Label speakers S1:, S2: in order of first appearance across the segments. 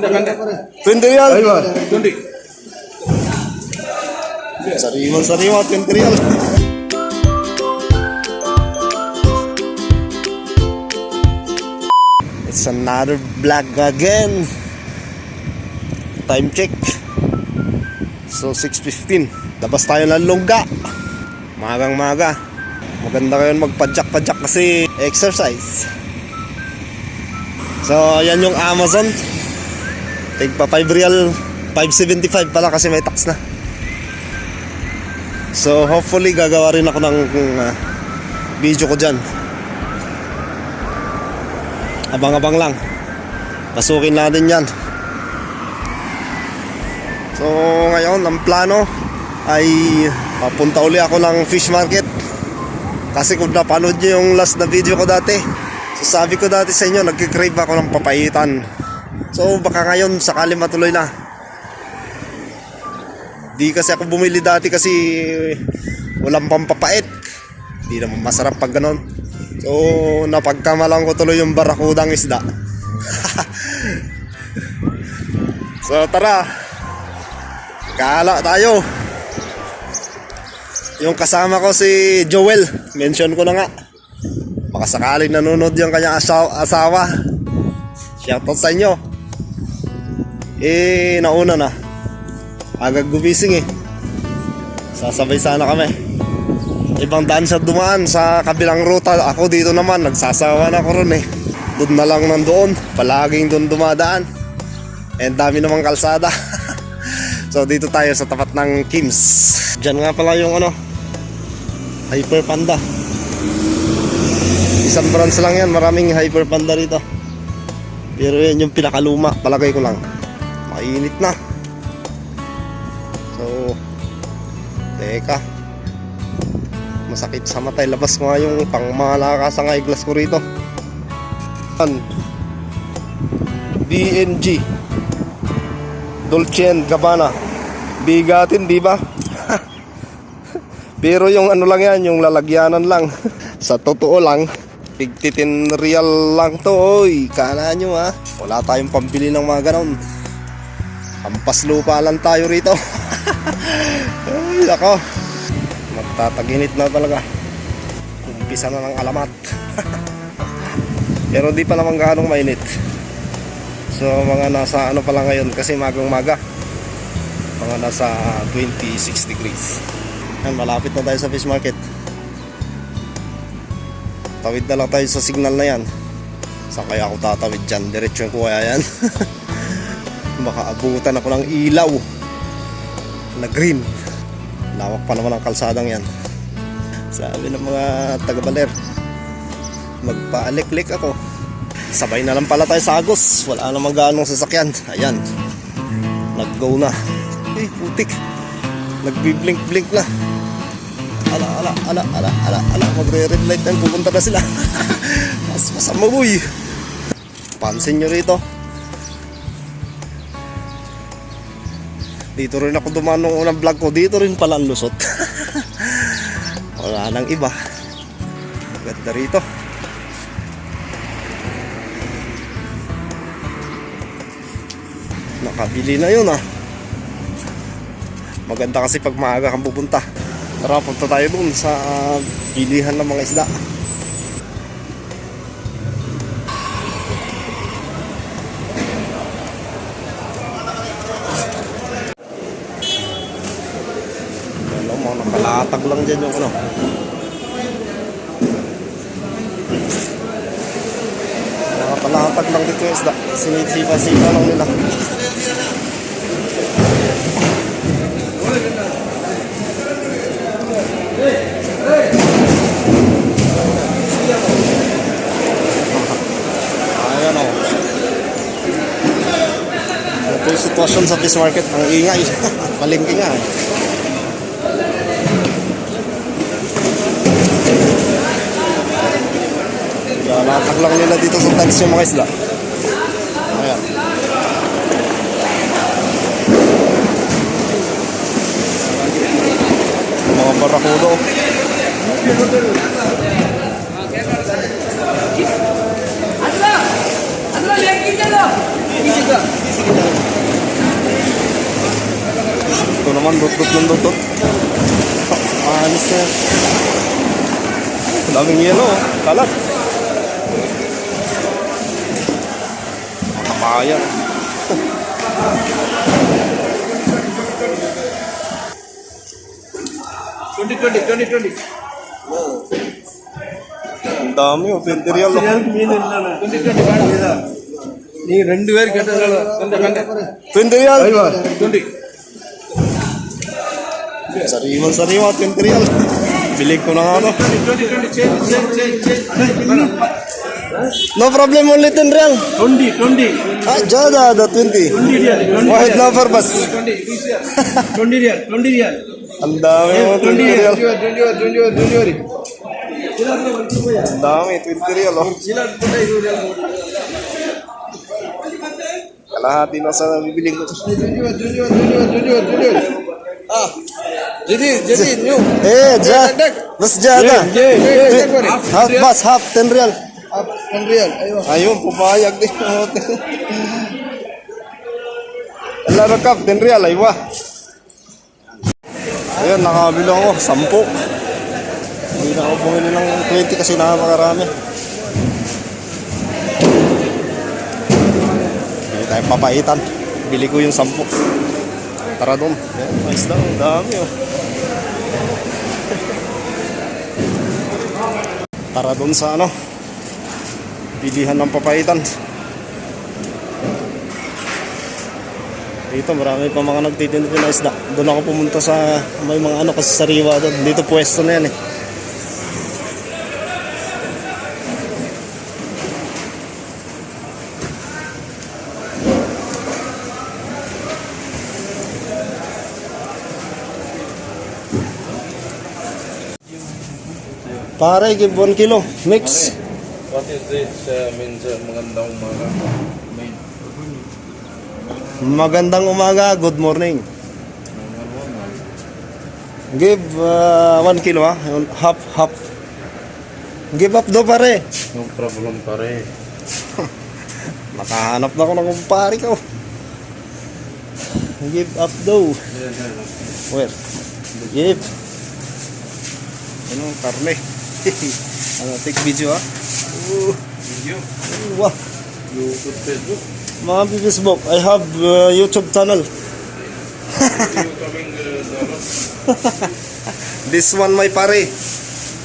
S1: 20 real. 20. Sariwa, 20 real. It's another vlog again. Time check. So 6:15. Labas tayo ng lungga. Magang maga. Maganda kayo magpadyak-padyak kasi exercise. So yan yung Amazon. Tigpa 5 real, 5.75 pala kasi may tax na. So hopefully gagawa rin ako ng video ko dyan. Abang-abang lang. Pasukin natin yan. So ngayon ang plano ay papunta uli ako ng fish market. Kasi kung napanood nyo yung last na video ko dati, so sabi ko dati sa inyo, nagkikrave ako ng papaitan. So baka ngayon sakali matuloy na. Di kasi ako bumili dati kasi walang pampapait. Di naman masarap pag ganon. So napagkamalang ko tuloy yung barakudang isda. So tara, gala tayo. Yung kasama ko si Joel, mention ko na nga. Baka sakaling nanonood yung kanyang asawa. Shoutout sa inyo. Nauna na. Agad gumising Sasabay sana kami. Ibang daan siya dumaan sa kabilang ruta. Ako dito naman, nagsasawa na ako ron Doon na lang nandoon. Palaging doon dumadaan. And dami namang kalsada. So dito tayo sa tapat ng Kim's. Diyan nga pala yung Hyper Panda. Isang branch lang yan. Maraming Hyper Panda rito. Pero yan yung pinakaluma. Palagay ko lang. Mainit na. So teka, masakit sa mata. Labas ko nga yung pang malakas ang eyeglass ko rito. BNG Dolce & Gabbana. Bigatin, di ba? Pero yung lang yan, yung lalagyanan lang. Sa totoo lang, 10 real lang to. Oy, kala nyo wala tayong pambili ng mga ganon. Hampas lupa lang tayo rito. Ay, ako. Magtataginit na talaga. Umpisa na ng alamat. Pero di pa naman ganong mainit. So mga nasa pa lang ngayon kasi magang maga. Mga nasa 26 degrees. Malapit na tayo sa fish market. Tawid na lang tayo sa signal na yan. Saan kaya ako tatawid dyan? Diretsyon ko kaya yan. Baka abutan ako ng ilaw na green. Lawak pa naman ang kalsadang yan. Sabi ng mga taga-baler, magpaaliklik ako. Sabay na lang pala tayo sa Agos. Wala namang ganong sasakyan. Ayan, nag-go na. Putik, nagbi-blink-blink na. Ala, magre-red light na, pupunta na sila. Mas masama boy. Pansin nyo rito, dito rin ako dumaan nung unang vlog ko. Dito rin pala ang lusot. Wala nang iba. Maganda rito. Nakabili na yun Maganda kasi pag maaga kang pupunta. Tara, punta tayo dun sa bilihan ng mga isda. Mga nakalatag lang dyan yung nakalatag lang dito yung isda. Sinisipa-sipa lang nila. Ayan ito yung sitwasyon sa fish market. Ang ingay. Palengke nga Latag lang nila dito sa tags yung mga isla. Ayan. Mga barakudo. Asla, lagi dyan naman, dot-dot ng dot-dot. Anis na yan. Daming yelo, oh. Kalat. Makabayan. Ang dami, oh. 20 real, oh.
S2: 2 பேர் கேட்டதால
S1: 20 real.
S2: 20
S1: Sariwa, 20 real. Bilig ko na nga, no. No problem, only 10 real.
S2: 20
S1: Ah, jada, 20. Wahid na purpose.
S2: 20 real
S1: Ang dami, oh. 20 real. Ang dami, 20 real, oh. Kalahati na sa bibiling ko.
S2: jadi new
S1: Jada. Mas jada. Half 10 real.
S2: 10 real ayo
S1: Ayun, pumayag din. Laro kap, 10 real, aywa. Ayun, nakabilo ako, 10. Hindi na ako bumili ng 20 kasi nakakarami. Hindi tayo papaitan. Bili ko yung 10. Tara doon. Yan, mais lang, ang dami, oh. Tara doon sa ano, bilihan ng papaitan. Dito marami pa mga nagtitinda ng isda. Doon ako pumunta sa may mga ano kasi sariwa doon. Dito pwesto na yan, eh. Pare, give 1 kilo. Mix.
S2: what is this means magandang umaga
S1: Magandang umaga. Good morning. Give 1 kilo, ha? Half. Give up do, pare.
S2: no problem pare
S1: Nakahanap na ako ng kumpare ko. Give up do. Where? Give. Ano, karne. Ano, take video, ha?
S2: video
S1: Wow.
S2: YouTube Facebook
S1: Mga Facebook, I have YouTube channel.
S2: you coming
S1: This one, my pare.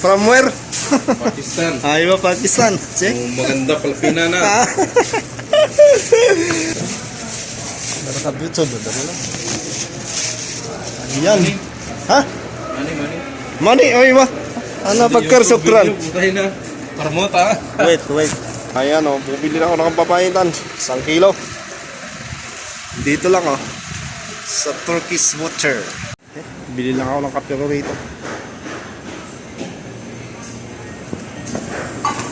S1: From where?
S2: Pakistan
S1: Aywa, Pakistan. Check.
S2: maganda Pilipina na
S1: Nakakab YouTube, dami lang. Ayan. Ha?
S2: mani
S1: Money, aywa. Ano, pagkar, sukran.
S2: Butahin na Parmota
S1: Wait. Ayan, oh, bumili na ako ng papaitan. 1 kilo. Dito lang, oh. Sa Turkish Butcher. Bili lang ako ng kape ko rito.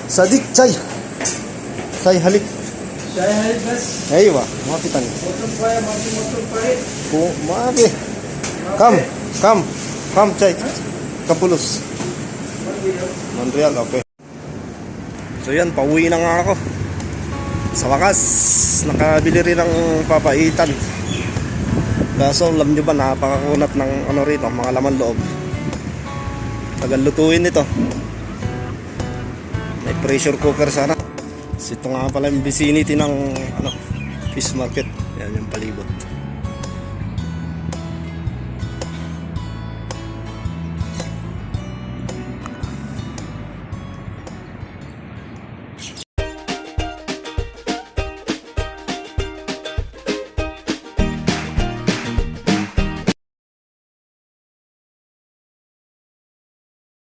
S1: Sadik, chay. Chay, halik. Aywa, mapitan. Mapi. Come, chay. Kapulus. Montreal, okay. So yan, pauwi na nga ako. Sa wakas, nakabili rin ng papaitan. Kaso alam nyo ba, napakakunat ng ano rito, mga laman loob. Tagal lutuin ito. May pressure cooker sana. Ito nga pala yung vicinity ng ano, fish market. Yan yung palibot.